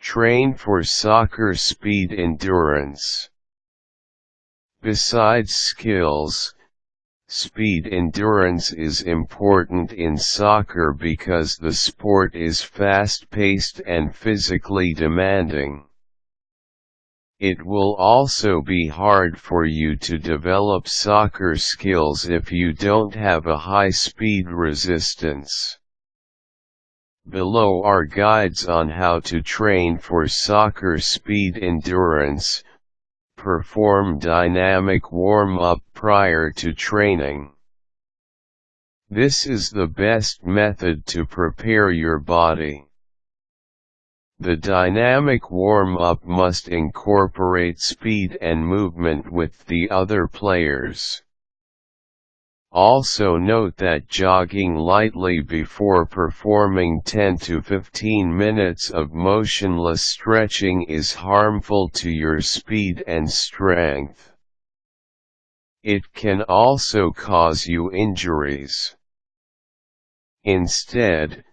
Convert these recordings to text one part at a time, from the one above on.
Train for soccer speed endurance. Besides skills, speed endurance is important in soccer because the sport is fast-paced and physically demanding. It will also be hard for you to develop soccer skills if you don't have a high speed resistance. Below are guides on how to train for soccer speed endurance. Perform dynamic warm-up prior to training. This is the best method to prepare your body. The dynamic warm-up must incorporate speed and movement with the other players. Also note that jogging lightly before performing 10 to 15 minutes of motionless stretching is harmful to your speed and strength. It can also cause you injuries. Instead,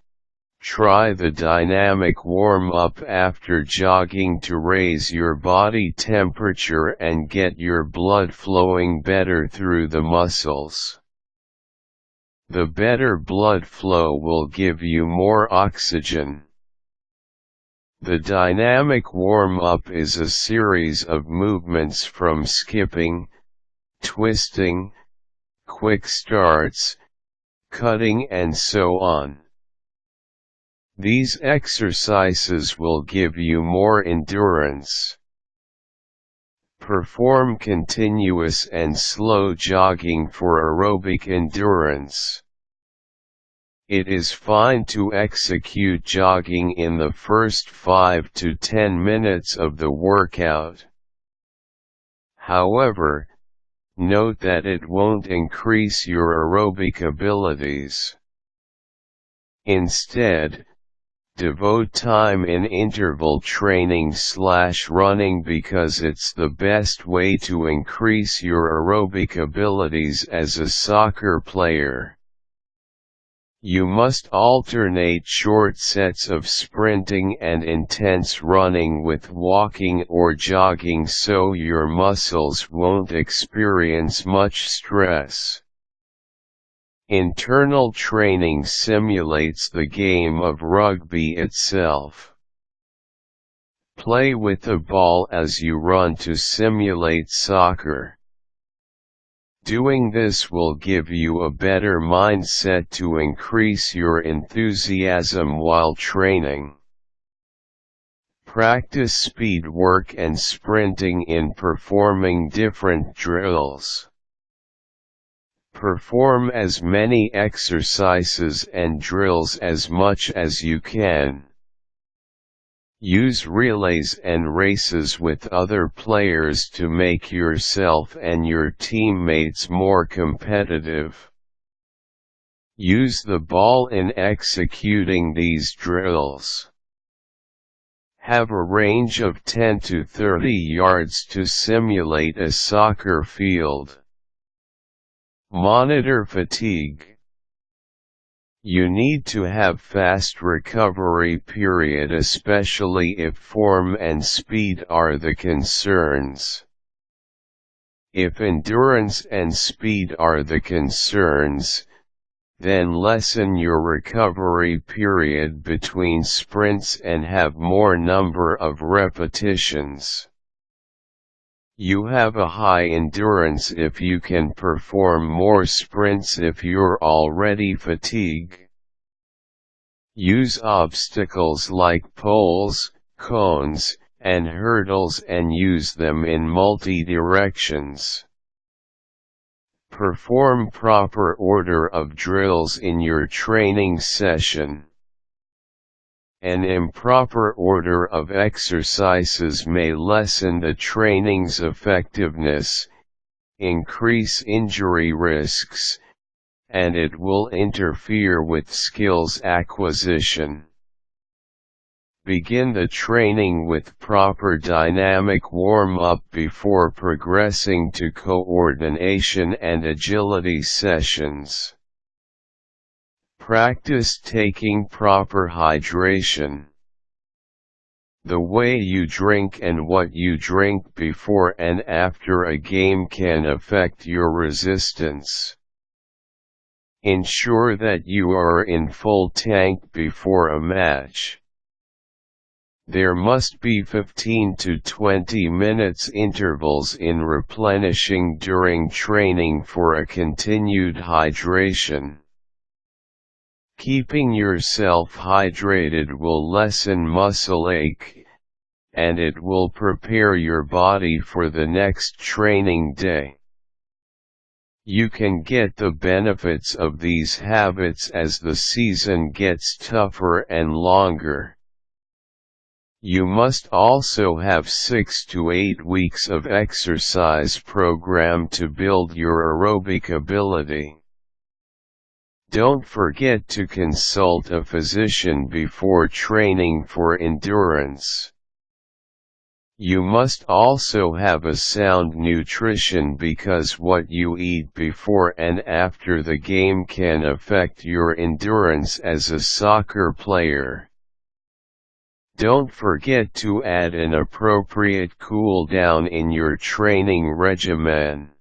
try the dynamic warm-up after jogging to raise your body temperature and get your blood flowing better through the muscles. The better blood flow will give you more oxygen. The dynamic warm-up is a series of movements from skipping, twisting, quick starts, cutting and so on. These exercises will give you more endurance. Perform continuous and slow jogging for aerobic endurance. It is fine to execute jogging in the first 5 to 10 minutes of the workout. However, note that it won't increase your aerobic abilities. Instead, devote time in interval training/running because it's the best way to increase your aerobic abilities as a soccer player. You must alternate short sets of sprinting and intense running with walking or jogging so your muscles won't experience much stress. Internal training simulates the game of rugby itself. Play with a ball as you run to simulate soccer. Doing this will give you a better mindset to increase your enthusiasm while training. Practice speed work and sprinting in performing different drills. Perform as many exercises and drills as much as you can. Use relays and races with other players to make yourself and your teammates more competitive. Use the ball in executing these drills. Have a range of 10 to 30 yards to simulate a soccer field. Monitor fatigue. You need to have fast recovery period, especially if form and speed are the concerns. If endurance and speed are the concerns, then lessen your recovery period between sprints and have more number of repetitions. You have a high endurance if you can perform more sprints if you're already fatigued. Use obstacles like poles, cones, and hurdles and use them in multi-directions. Perform proper order of drills in your training session. An improper order of exercises may lessen the training's effectiveness, increase injury risks, and it will interfere with skills acquisition. Begin the training with proper dynamic warm-up before progressing to coordination and agility sessions. Practice taking proper hydration. The way you drink and what you drink before and after a game can affect your resistance. Ensure that you are in full tank before a match. There must be 15 to 20 minutes intervals in replenishing during training for a continued hydration. Keeping yourself hydrated will lessen muscle ache, and it will prepare your body for the next training day. You can get the benefits of these habits as the season gets tougher and longer. You must also have 6 to 8 weeks of exercise program to build your aerobic ability. Don't forget to consult a physician before training for endurance. You must also have a sound nutrition because what you eat before and after the game can affect your endurance as a soccer player. Don't forget to add an appropriate cool down in your training regimen.